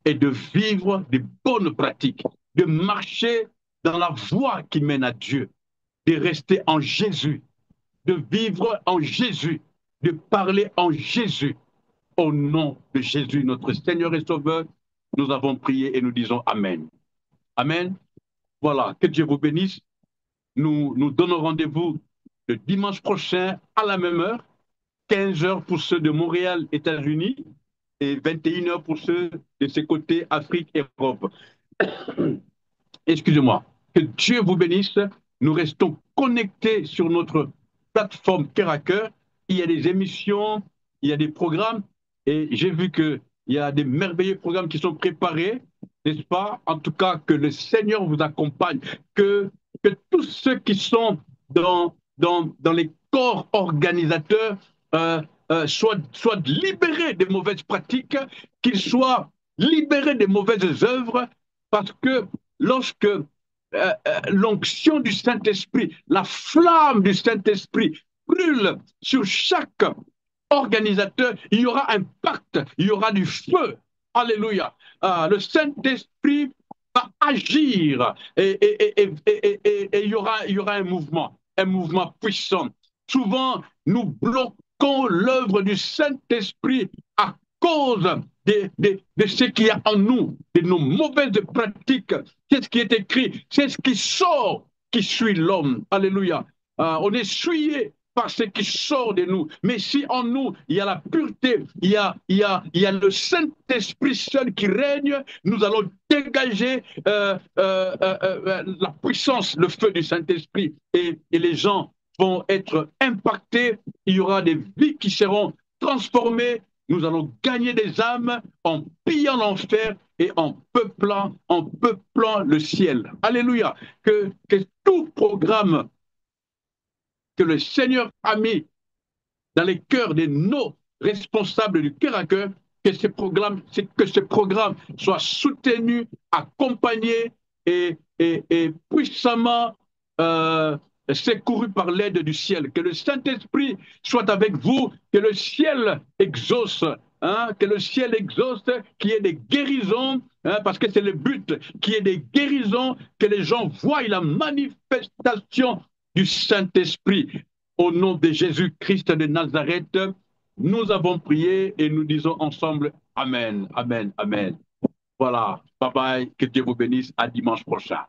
et de vivre des bonnes pratiques, de marcher dans la voie qui mène à Dieu, de rester en Jésus, de vivre en Jésus, de parler en Jésus. Au nom de Jésus, notre Seigneur et Sauveur, nous avons prié et nous disons Amen. Amen. Voilà, que Dieu vous bénisse. Nous donnons rendez-vous le dimanche prochain à la même heure, 15 heures pour ceux de Montréal, États-Unis, et 21 heures pour ceux de ces côtés, Afrique et Europe. Excusez-moi. Que Dieu vous bénisse. Nous restons connectés sur notre plateforme Cœur à Cœur. Il y a des émissions, il y a des programmes, et j'ai vu qu'il y a des merveilleux programmes qui sont préparés, n'est-ce pas? En tout cas, que le Seigneur vous accompagne, que tous ceux qui sont dans les corps organisateurs soient libérés des mauvaises pratiques, qu'ils soient libérés des mauvaises œuvres, parce que lorsque l'onction du Saint-Esprit, la flamme du Saint-Esprit brûle sur chaque organisateur, il y aura un pacte, il y aura du feu. Alléluia. Le Saint-Esprit va agir et il y aura un mouvement puissant. Souvent, nous bloquons l'œuvre du Saint-Esprit à cause de ce qu'il y a en nous, de nos mauvaises pratiques. C'est ce qui est écrit, c'est ce qui sort qui suit l'homme. Alléluia. On est souillé par ce qui sort de nous. Mais si en nous, il y a la pureté, il y a le Saint-Esprit seul qui règne, nous allons dégager la puissance, le feu du Saint-Esprit. Et les gens vont être impactés. Il y aura des vies qui seront transformées. Nous allons gagner des âmes en pillant l'enfer et en peuplant le ciel. Alléluia. Que tout programme que le Seigneur a mis dans les cœurs de nos responsables du cœur à cœur, que ce programme soit soutenu, accompagné et puissamment secouru par l'aide du ciel. Que le Saint-Esprit soit avec vous, que le ciel exauce, que le ciel exauce, qu'il y ait des guérisons, parce que c'est le but, qu'il y ait des guérisons, que les gens voient la manifestation du Saint-Esprit. Au nom de Jésus-Christ de Nazareth, nous avons prié et nous disons ensemble Amen, Amen, Amen. Voilà, bye bye, que Dieu vous bénisse, à dimanche prochain.